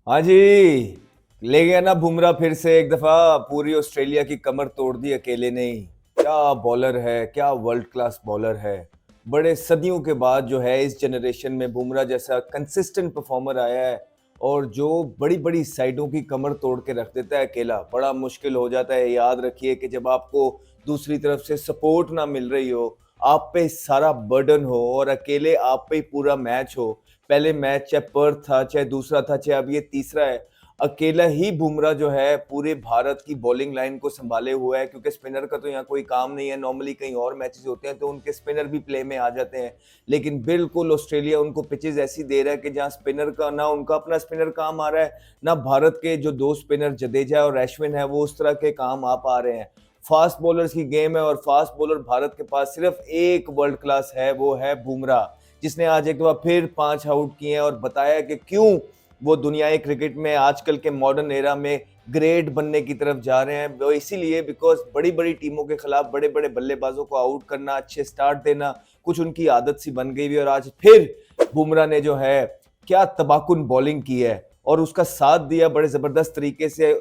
हाँ जी। ले गया ना बुमराह फिर से एक दफा। पूरी ऑस्ट्रेलिया की कमर तोड़ दी अकेले ने ही। क्या बॉलर है, क्या वर्ल्ड क्लास बॉलर है। बड़े सदियों के बाद जो है इस जनरेशन में बुमराह जैसा कंसिस्टेंट परफॉर्मर आया है। और जो बड़ी बड़ी साइडों की कमर तोड़ के रख देता है अकेला, बड़ा मुश्किल हो जाता है। याद रखिए कि जब आपको दूसरी तरफ से सपोर्ट ना मिल रही हो, आप पे सारा बर्डन हो और अकेले आप पे ही पूरा मैच हो। पहले मैच चाहे पर्थ था, चाहे दूसरा था, चाहे अब ये तीसरा है, अकेला ही बुमराह जो है पूरे भारत की बॉलिंग लाइन को संभाले हुआ है। क्योंकि स्पिनर का तो यहाँ कोई काम नहीं है। नॉर्मली कहीं और मैचेस होते हैं तो उनके स्पिनर भी प्ले में आ जाते हैं, लेकिन बिल्कुल ऑस्ट्रेलिया उनको पिचेस ऐसी दे रहा है कि जहाँ स्पिनर का ना उनका अपना स्पिनर काम आ रहा है, ना भारत के जो दो स्पिनर जडेजा और अश्विन है वो उस तरह के काम आ पा रहे हैं। फास्ट बॉलर्स की गेम है और फास्ट बॉलर भारत के पास सिर्फ एक वर्ल्ड क्लास है, वो है बुमराह, जिसने आज एक बार फिर 5 आउट किए हैं और बताया कि क्यों वो दुनियाई क्रिकेट में आजकल के मॉडर्न एरा में ग्रेट बनने की तरफ जा रहे हैं। वो इसीलिए बिकॉज बड़ी बड़ी टीमों के खिलाफ बड़े बड़े बल्लेबाजों को आउट करना, अच्छे स्टार्ट देना कुछ उनकी आदत सी बन गई हुई। और आज फिर बुमराह ने जो है क्या तबाकुन बॉलिंग की है और उसका साथ दिया बड़े जबरदस्त तरीके से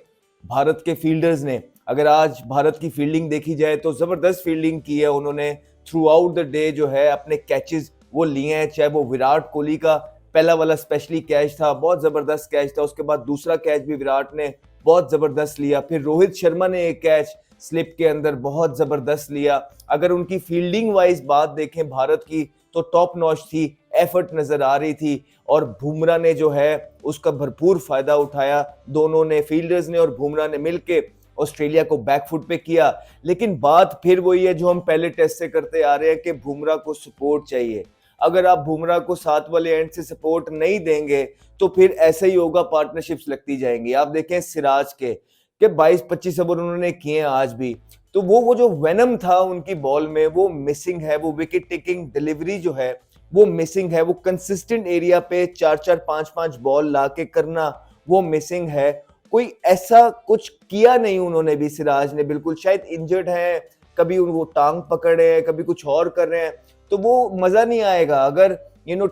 भारत के फील्डर्स ने। अगर आज भारत की फील्डिंग देखी जाए तो जबरदस्त फील्डिंग की है उन्होंने। थ्रू आउट द डे जो है अपने कैचेस वो लिए हैं, चाहे वो विराट कोहली का पहला वाला स्पेशली कैच था, बहुत जबरदस्त कैच था। उसके बाद दूसरा कैच भी विराट ने बहुत जबरदस्त लिया। फिर रोहित शर्मा ने एक कैच स्लिप के अंदर बहुत जबरदस्त लिया। अगर उनकी फील्डिंग वाइज बात देखें भारत की तो टॉप नॉच थी, एफर्ट नजर आ रही थी और बुमराह ने जो है उसका भरपूर फायदा उठाया। दोनों ने, फील्डर्स ने और बुमराह ने मिलके ऑस्ट्रेलिया को बैकफुट पे किया। लेकिन बात फिर वही है जो हम पहले टेस्ट से करते आ रहे हैं कि बुमराह को सपोर्ट चाहिए। अगर आप बुमराह को साथ वाले एंड से सपोर्ट नहीं देंगे तो फिर ऐसे ही होगा, पार्टनरशिप्स लगती जाएंगी। आप देखें सिराज के 22-25 ओवर उन्होंने किए आज भी, तो वो जो वेनम था उनकी बॉल में वो मिसिंग है। वो विकेट टेकिंग डिलीवरी जो है वो मिसिंग है। वो कंसिस्टेंट एरिया पे 4-4 5-5 बॉल लाके करना वो मिसिंग है। कोई ऐसा कुछ किया नहीं उन्होंने भी, सिराज ने बिल्कुल शायद इंजर्ड है, कभी वो टांग पकड़े हैं, कभी कुछ और कर रहे हैं, तो वो मजा नहीं आएगा। अगर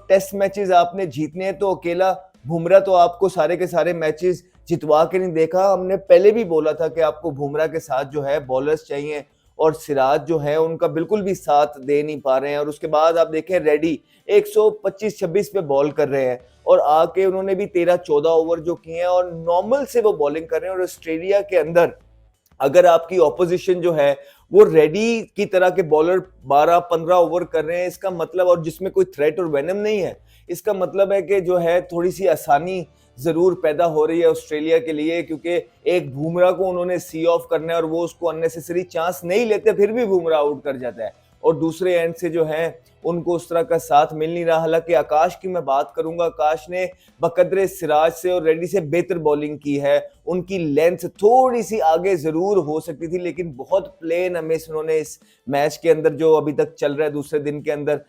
टेस्ट मैचेस आपने जीतने हैं तो अकेला बुमराह तो आपको सारे के सारे मैचेस जितवा के नहीं देखा। हमने पहले भी बोला था कि आपको बुमराह के साथ जो है बॉलर्स चाहिए और सिराज जो है उनका बिल्कुल भी साथ दे नहीं पा रहे हैं। और उसके बाद आप देखें रेडी 125-26 पे बॉल कर रहे हैं और आके उन्होंने भी 13-14 ओवर जो किए हैं और नॉर्मल से वो बॉलिंग कर रहे हैं। और ऑस्ट्रेलिया के अंदर अगर आपकी ऑपोजिशन जो है वो रेडी की तरह के बॉलर 12-15 ओवर कर रहे हैं, इसका मतलब, और जिसमें कोई थ्रेट और वेनम नहीं है, इसका मतलब है कि जो है थोड़ी सी आसानी जरूर पैदा हो रही है ऑस्ट्रेलिया के लिए। क्योंकि एक बुमराह को उन्होंने सी ऑफ करना है और वो उसको अननेसेसरी चांस नहीं लेते, फिर भी बुमराह आउट कर जाता है। और दूसरे एंड से जो है उनको उस तरह का साथ मिल नहीं रहा। हालांकि आकाश की मैं बात करूंगा, आकाश ने बकदरे सिराज से और रेड्डी से बेहतर बॉलिंग की है। उनकी लेंथ थोड़ी सी आगे जरूर हो सकती थी, लेकिन बहुत प्लेन मिस उन्होंने इस मैच के अंदर जो अभी तक चल रहा है दूसरे दिन के अंदर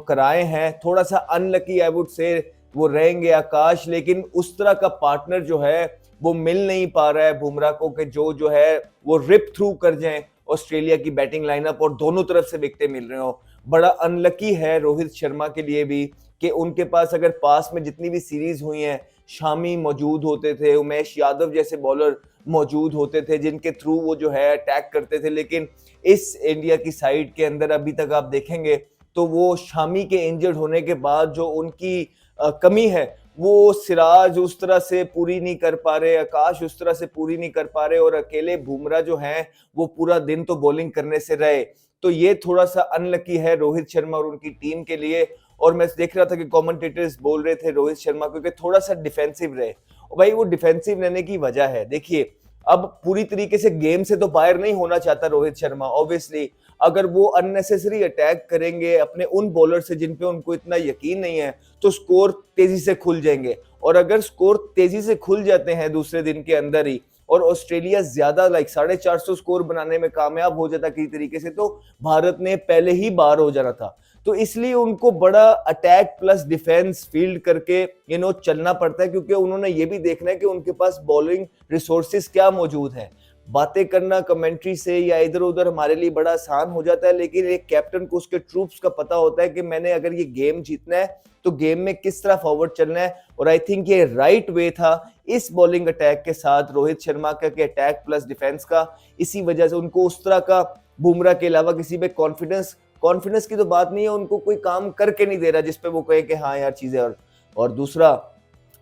कराए हैं। थोड़ा सा अनलकी आई वुड से वो रहेंगे आकाश, लेकिन उस तरह का पार्टनर जो है वो मिल नहीं पा रहा है बुमराह को कि जो है वो रिप थ्रू कर जाए ऑस्ट्रेलिया की बैटिंग लाइनअप और दोनों तरफ से विकेटें मिल रहे हो। बड़ा अनलकी है रोहित शर्मा के लिए भी कि उनके पास अगर पास में जितनी भी सीरीज हुई हैं, शामी मौजूद होते थे, उमेश यादव जैसे बॉलर मौजूद होते थे जिनके थ्रू वो जो है अटैक करते थे। लेकिन इस इंडिया की साइड के अंदर अभी तक आप देखेंगे तो वो शामी के इंजर्ड होने के बाद जो उनकी कमी है वो सिराज उस तरह से पूरी नहीं कर पा रहे, आकाश उस तरह से पूरी नहीं कर पा रहे और अकेले बुमराह जो है वो पूरा दिन तो बॉलिंग करने से रहे। तो ये थोड़ा सा अनलकी है रोहित शर्मा और उनकी टीम के लिए। और मैं देख रहा था कि कमेंटेटर्स बोल रहे थे रोहित शर्मा को कि थोड़ा सा डिफेंसिव रहे। और भाई वो डिफेंसिव रहने की वजह है, देखिए अब पूरी तरीके से गेम से तो बाहर नहीं होना चाहता रोहित शर्मा ऑब्वियसली। अगर वो अननेसेसरी अटैक करेंगे अपने उन बॉलर से जिन पे उनको इतना यकीन नहीं है तो स्कोर तेजी से खुल जाएंगे। और अगर स्कोर तेजी से खुल जाते हैं दूसरे दिन के अंदर ही और ऑस्ट्रेलिया ज्यादा 450 स्कोर बनाने में कामयाब हो जाता किसी तरीके से, तो भारत ने पहले ही बाहर हो जाना था। तो इसलिए उनको बड़ा अटैक प्लस डिफेंस फील्ड करके चलना पड़ता है, क्योंकि उन्होंने ये भी देखना है कि उनके पास बॉलिंग रिसोर्सेस क्या मौजूद हैं। बातें करना कमेंट्री से या इधर उधर हमारे लिए बड़ा आसान हो जाता है, लेकिन एक कैप्टन को उसके ट्रूप्स का पता होता है कि मैंने अगर ये गेम जीतना है तो गेम में किस तरह फॉरवर्ड चलना है। और आई थिंक ये राइट वे था इस बॉलिंग अटैक के साथ रोहित शर्मा का कि अटैक प्लस डिफेंस का। इसी वजह से उनको उस तरह का बुमराह के अलावा किसी पे कॉन्फिडेंस की तो बात नहीं है, उनको कोई काम करके नहीं दे रहा जिसपे वो कहे कि हाँ यार चीजें। और दूसरा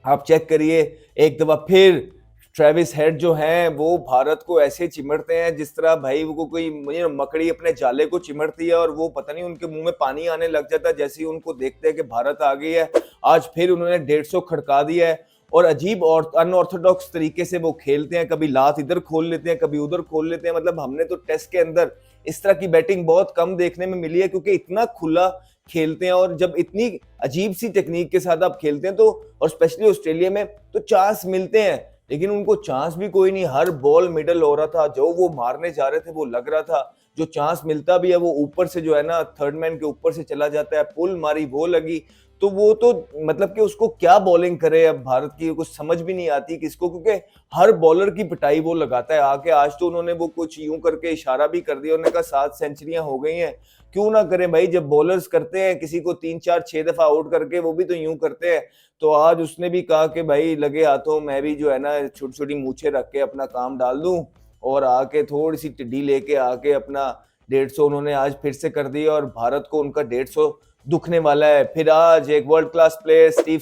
आप चेक करिए एक दफा फिर ट्रेविस हेड जो हैं वो भारत को ऐसे चिमड़ते हैं जिस तरह भाई वो कोई मकड़ी अपने जाले को चिमड़ती है, और वो पता नहीं उनके मुंह में पानी आने लग जाता है जैसे ही उनको देखते हैं कि भारत आ गई है। आज फिर उन्होंने 150 खड़का दिया है और अजीब और अनऑर्थोडॉक्स तरीके से वो खेलते हैं, कभी लात इधर खोल लेते हैं कभी उधर खोल लेते हैं। मतलब हमने तो टेस्ट के अंदर इस तरह की बैटिंग बहुत कम देखने में मिली है, क्योंकि इतना खुला खेलते हैं और जब इतनी अजीब सी टेक्निक के साथ आप खेलते हैं तो, और स्पेशली ऑस्ट्रेलिया में तो चांस मिलते हैं, लेकिन उनको चांस भी कोई नहीं। हर बॉल मिडल हो रहा था, जो वो मारने जा रहे थे वो लग रहा था, जो चांस मिलता भी है वो ऊपर से जो है ना थर्ड मैन के ऊपर से चला जाता है। पुल मारी वो लगी, तो वो तो मतलब कि उसको क्या बॉलिंग करे अब भारत की, कुछ समझ भी नहीं आती किसको, क्योंकि हर बॉलर की पिटाई वो लगाता है आके। आज तो उन्होंने वो कुछ यूं करके इशारा भी कर दिया, उन्होंने कहा 7 सेंचुरियां हो गई हैं। क्यों ना करें भाई, जब बॉलर्स करते हैं किसी को 3 4 6 दफा आउट करके, वो भी तो यूं करते हैं। तो आज उसने भी कहा कि भाई लगे हाथों मैं भी जो है ना छोटी छोटी मूछें रख के अपना काम डाल दूं, और आके थोड़ी सी टिड्डी लेके आके अपना 150 उन्होंने आज फिर से कर दिया, और भारत को उनका 150 दुखने वाला है। फिर आज एक world class player Steve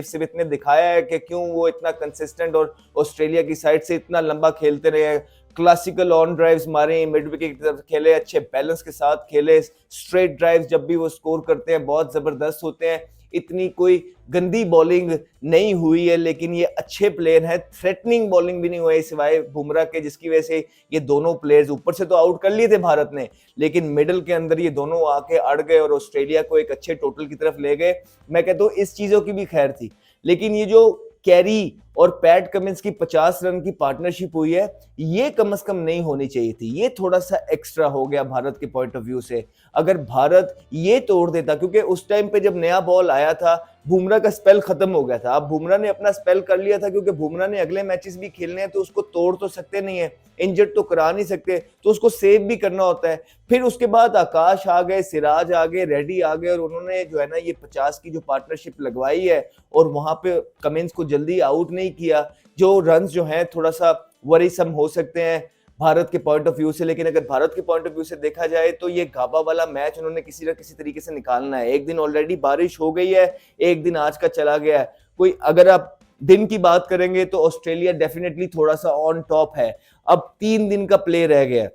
Smith ने दिखाया है कि क्यों वो इतना कंसिस्टेंट और ऑस्ट्रेलिया की साइड से इतना लंबा खेलते रहे। क्लासिकल ऑन ड्राइव्स मारे, मिड विकेट की तरफ खेले, अच्छे बैलेंस के साथ खेले, स्ट्रेट ड्राइव्स जब भी वो स्कोर करते हैं बहुत जबरदस्त होते हैं। इतनी कोई गंदी बॉलिंग नहीं हुई है, लेकिन ये अच्छे प्लेयर हैं, थ्रेटनिंग बॉलिंग भी नहीं हुई सिवाय बुमराह के, जिसकी वजह से ये दोनों प्लेयर्स ऊपर से तो आउट कर लिए थे भारत ने, लेकिन मिडिल के अंदर ये दोनों आके अड़ गए और ऑस्ट्रेलिया को एक अच्छे टोटल की तरफ ले गए। मैं कहता हूँ इस चीजों की भी खैर थी, लेकिन ये जो कैरी और पैट कमिंस की 50 रन की पार्टनरशिप हुई है, ये कम से कम नहीं होनी चाहिए थी। ये थोड़ा सा एक्स्ट्रा हो गया भारत के पॉइंट ऑफ व्यू से। अगर भारत ये तोड़ देता, क्योंकि उस टाइम पे जब नया बॉल आया था बुमराह का स्पेल खत्म हो गया था। अब बुमराह ने अपना स्पेल कर लिया था, क्योंकि बुमराह ने अगले मैचेस भी खेलने हैं, तो उसको तोड़ तो सकते नहीं है, इंजर्ड तो करा नहीं सकते, तो उसको सेव भी करना होता है। फिर उसके बाद आकाश आ गए, सिराज आ गए, रेड्डी आ गए, और उन्होंने जो है ना ये 50 की जो पार्टनरशिप लगवाई है, और वहां पे कमिंस को जल्दी आउट नहीं किया। जो रन जो हैं थोड़ा सा वरीसम हो सकते हैं भारत के पॉइंट ऑफ व्यू से, लेकिन अगर भारत के पॉइंट ऑफ व्यू से देखा जाए तो ये गाबा वाला मैच उन्होंने किसी न किसी तरीके से निकालना है। एक दिन ऑलरेडी बारिश हो गई है, एक दिन आज का चला गया है। कोई अगर आप दिन की बात करेंगे तो ऑस्ट्रेलिया डेफिनेटली थोड़ा सा ऑन टॉप है। अब 3 दिन का प्ले रह गया,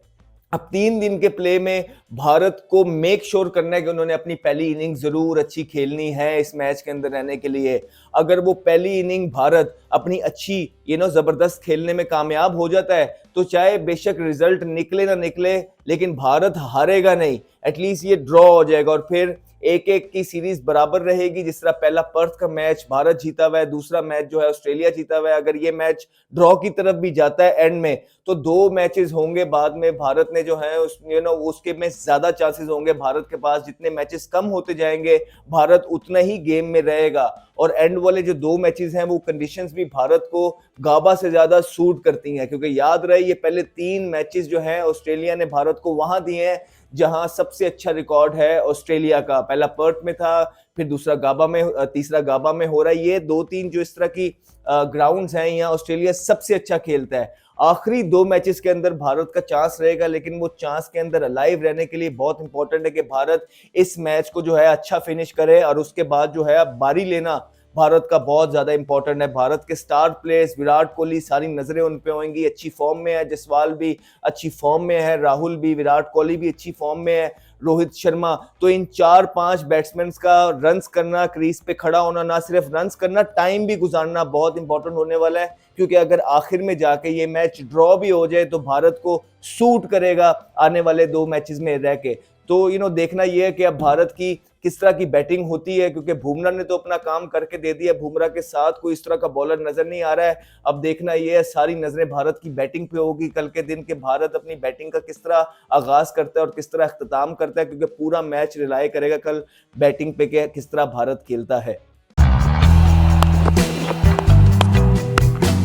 अब 3 दिन के प्ले में भारत को मेक श्योर करना है कि उन्होंने अपनी पहली इनिंग जरूर अच्छी खेलनी है इस मैच के अंदर रहने के लिए। अगर वो पहली इनिंग भारत अपनी अच्छी जबरदस्त खेलने में कामयाब हो जाता है, तो चाहे बेशक रिजल्ट निकले ना निकले, लेकिन भारत हारेगा नहीं, एटलीस्ट ये ड्रॉ हो जाएगा, और फिर 1-1 की सीरीज बराबर रहेगी। जिस तरह पहला पर्थ का मैच भारत जीता हुआ है, दूसरा मैच जो है ऑस्ट्रेलिया जीता हुआ है। अगर ये मैच ड्रॉ की तरफ भी जाता है एंड में, तो 2 मैचेस होंगे बाद में भारत ने जो है उसके में ज्यादा चांसेस होंगे भारत के पास। जितने मैचेस कम होते जाएंगे भारत उतना ही गेम में रहेगा, और एंड वाले जो 2 मैचेस हैं वो कंडीशंस भी भारत को गाबा से ज्यादा सूट करती हैं, क्योंकि याद रहे ये पहले 3 मैचेस जो हैं ऑस्ट्रेलिया ने भारत को वहां दिए हैं जहां सबसे अच्छा रिकॉर्ड है ऑस्ट्रेलिया का। पहला पर्थ में था, फिर दूसरा गाबा में, तीसरा गाबा में हो रहा है। ये 2-3 जो इस तरह की ग्राउंड्स हैं, यहाँ ऑस्ट्रेलिया सबसे अच्छा खेलता है। आखिरी 2 मैचेस के अंदर भारत का चांस रहेगा, लेकिन वो चांस के अंदर अलाइव रहने के लिए बहुत इंपॉर्टेंट है कि भारत इस मैच को जो है अच्छा फिनिश करे, और उसके बाद जो है अब बारी लेना भारत का बहुत ज्यादा इंपॉर्टेंट है। भारत के स्टार प्लेयर्स विराट कोहली, सारी नजरें उन पे होंगी, अच्छी फॉर्म में है, जसवाल भी अच्छी फॉर्म में है, राहुल भी, विराट कोहली भी अच्छी फॉर्म में है, रोहित शर्मा। तो इन 4-5 बैट्समैन का रन्स करना, क्रीज पे खड़ा होना, ना सिर्फ रन्स करना, टाइम भी गुजारना बहुत इंपॉर्टेंट होने वाला है, क्योंकि अगर आखिर में जाके ये मैच ड्रॉ भी हो जाए तो भारत को सूट करेगा आने वाले 2 मैचेस में रह के। तो देखना ये है कि अब भारत की किस तरह की बैटिंग होती है, क्योंकि बुमराह ने तो अपना काम करके दे दिया, बुमराह के साथ कोई इस तरह का बॉलर नजर नहीं आ रहा है। अब देखना ये है, सारी नजरें भारत की बैटिंग पे होगी कल के दिन, के भारत अपनी बैटिंग का किस तरह आगाज करता है और किस तरह अख्ताम करता है, क्योंकि पूरा मैच रिलाय करेगा कल बैटिंग पे कि किस तरह भारत खेलता है।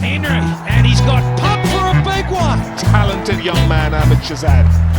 Henry, and he's got pumped for a big one. talented young man, Ahmed Shahzad.